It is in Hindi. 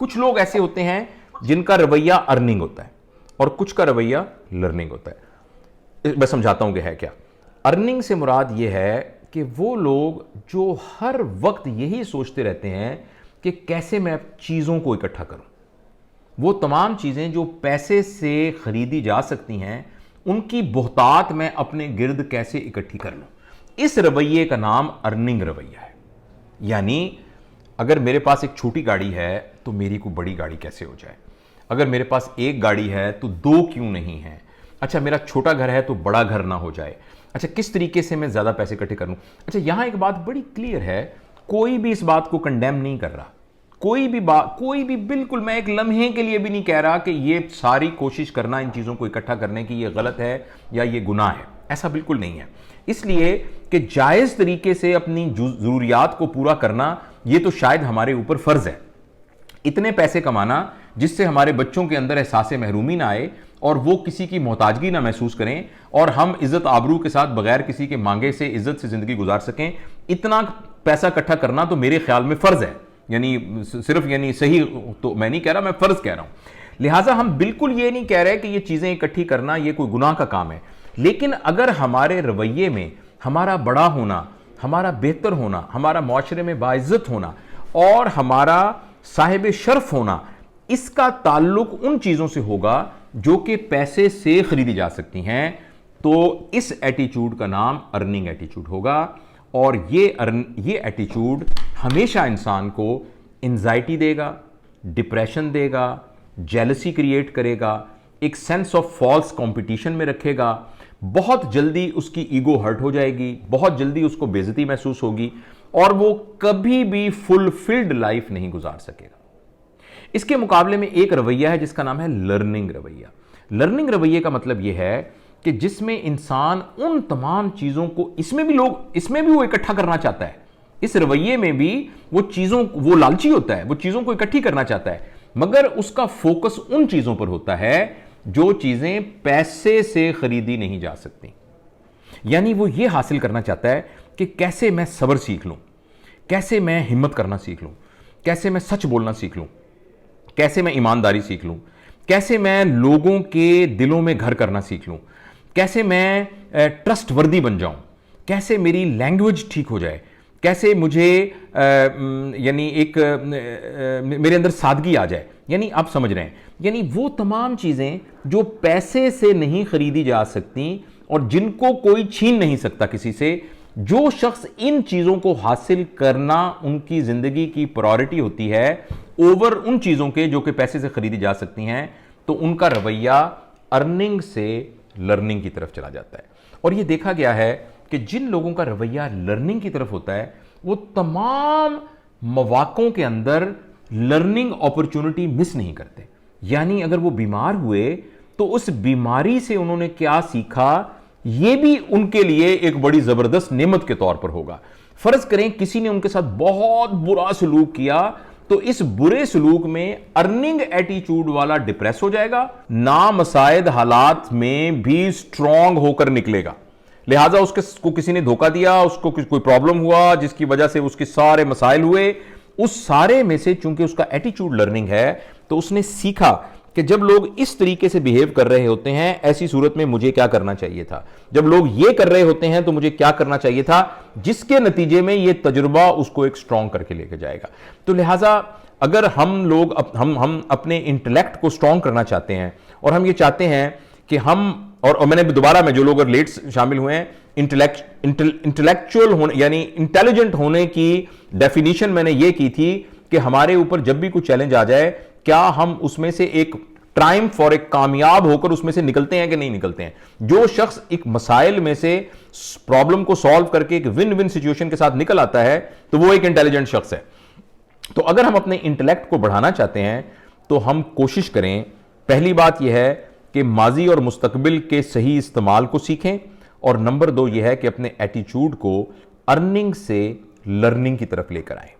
कुछ लोग ऐसे होते हैं जिनका रवैया अर्निंग होता है और कुछ का रवैया लर्निंग होता है। मैं समझाता हूं कि है क्या। अर्निंग से मुराद यह है कि वो लोग जो हर वक्त यही सोचते रहते हैं कि कैसे मैं चीजों को इकट्ठा करूं, वो तमाम चीजें जो पैसे से खरीदी जा सकती हैं उनकी बहुतात मैं अपने गिर्द कैसे इकट्ठी कर लूं, इस रवैये का नाम अर्निंग रवैया है। यानी अगर मेरे पास एक छोटी गाड़ी है तो मेरी को बड़ी गाड़ी कैसे हो जाए, अगर मेरे पास एक गाड़ी है तो दो क्यों नहीं है, अच्छा मेरा छोटा घर है तो बड़ा घर ना हो जाए, अच्छा किस तरीके से मैं ज्यादा पैसे इकट्ठे कर लूं। अच्छा यहां एक बात बड़ी क्लियर है, कोई भी इस बात को कंडेम नहीं कर रहा, कोई भी बिल्कुल, मैं एक लम्हे के लिए भी नहीं कह रहा कि ये सारी कोशिश करना इन चीजों को इकट्ठा करने की ये गलत है या ये गुनाह है, ऐसा बिल्कुल नहीं है। इसलिए कि जायज तरीके से अपनी जरूरियात को पूरा करना ये तो शायद हमारे ऊपर फर्ज है। इतने पैसे कमाना जिससे हमारे बच्चों के अंदर एहसास महरूमी ना आए और वो किसी की मोहताजगी ना महसूस करें और हम इज्जत आबरू के साथ बगैर किसी के मांगे से इज्जत से जिंदगी गुजार सकें, इतना पैसा इकट्ठा करना तो मेरे ख्याल में फर्ज है। यानी सिर्फ यानी सही तो मैं नहीं कह रहा, मैं फर्ज कह रहा हूं। लिहाजा हम बिल्कुल ये नहीं कह रहे कि ये चीजें इकट्ठी करना ये कोई गुनाह का काम है, लेकिन अगर हमारे रवैये में हमारा बड़ा होना, हमारा बेहतर होना, हमारा मुआशरे में बाइज्जत होना और हमारा साहिब शर्फ होना, इसका ताल्लुक उन चीजों से होगा जो कि पैसे से खरीदी जा सकती हैं, तो इस एटीट्यूड का नाम अर्निंग एटीट्यूड होगा। और ये एटीट्यूड हमेशा इंसान को एंजाइटी देगा, डिप्रेशन देगा, जेलसी क्रिएट करेगा, एक सेंस ऑफ फॉल्स कंपटीशन में रखेगा, बहुत जल्दी उसकी ईगो हर्ट हो जाएगी, बहुत जल्दी उसको बेइज्जती महसूस होगी और वो कभी भी फुलफिल्ड लाइफ नहीं गुजार सकेगा। इसके मुकाबले में एक रवैया है जिसका नाम है लर्निंग रवैया। लर्निंग रवैये का मतलब यह है कि जिसमें इंसान उन तमाम चीजों को, इसमें भी वो इकट्ठा करना चाहता है, इस रवैये में भी वो लालची होता है, वो चीजों को इकट्ठी करना चाहता है, मगर उसका फोकस उन चीजों पर होता है जो चीजें पैसे से खरीदी नहीं जा सकती। यानी वो ये हासिल करना चाहता है कि कैसे मैं सब्र सीख लूं, कैसे मैं हिम्मत करना सीख लूं, कैसे मैं सच बोलना सीख लूं, कैसे मैं ईमानदारी सीख लूं, कैसे मैं लोगों के दिलों में घर करना सीख लूं, कैसे मैं ट्रस्ट वर्दी बन जाऊं, कैसे मेरी लैंग्वेज ठीक हो जाए, कैसे मुझे यानी एक मेरे अंदर सादगी आ जाए। यानी आप समझ रहे हैं, यानी वो तमाम चीजें जो पैसे से नहीं खरीदी जा सकती और जिनको कोई छीन नहीं सकता किसी से, जो शख्स इन चीजों को हासिल करना उनकी जिंदगी की प्रायोरिटी होती है ओवर उन चीजों के जो कि पैसे से खरीदी जा सकती हैं, तो उनका रवैया अर्निंग से लर्निंग की तरफ चला जाता है। और यह देखा गया है कि जिन लोगों का रवैया लर्निंग की तरफ होता है वो तमाम मौक़ों के अंदर लर्निंग अपॉर्चुनिटी मिस नहीं करते। यानी अगर वो बीमार हुए तो उस बीमारी से उन्होंने क्या सीखा, यह भी उनके लिए एक बड़ी जबरदस्त नेमत के तौर पर होगा। फर्ज करें किसी ने उनके साथ बहुत बुरा सलूक किया, तो इस बुरे सलूक में अर्निंग एटीट्यूड वाला डिप्रेस हो जाएगा, नामसाइद हालात में भी स्ट्रांग होकर निकलेगा। लिहाजा उसको किसी ने धोखा दिया, उसको कोई प्रॉब्लम हुआ जिसकी वजह से उसके सारे मसाइल हुए, उस सारे में से चूंकि उसका एटीट्यूड लर्निंग है तो उसने सीखा कि जब लोग इस तरीके से बिहेव कर रहे होते हैं, ऐसी सूरत में मुझे क्या करना चाहिए था, जब लोग ये कर रहे होते हैं तो मुझे क्या करना चाहिए था, जिसके नतीजे में ये तजुर्बा उसको एक स्ट्रांग करके लेके जाएगा। तो लिहाजा अगर हम लोग हम अपने इंटेलेक्ट को स्ट्रांग करना चाहते हैं और हम ये चाहते हैं कि हम, और मैंने दोबारा में जो लोग लेट शामिल हुए हैं, इंटेलेक्चुअल होने यानी इंटेलिजेंट होने की डेफिनेशन मैंने ये की थी कि हमारे ऊपर जब भी कोई चैलेंज आ जाए, क्या हम उसमें से एक ट्रायम्फ और एक कामयाब होकर उसमें से निकलते हैं कि नहीं निकलते हैं। जो शख्स एक मसाइल में से प्रॉब्लम को सॉल्व करके एक विन विन सिचुएशन के साथ निकल आता है तो वो एक इंटेलिजेंट शख्स है। तो अगर हम अपने इंटेलेक्ट को बढ़ाना चाहते हैं तो हम कोशिश करें, पहली बात यह है कि माजी और मुस्तकबिल के सही इस्तेमाल को सीखें, और नंबर 2 यह है कि अपने एटीट्यूड को अर्निंग से लर्निंग की तरफ लेकर आएं।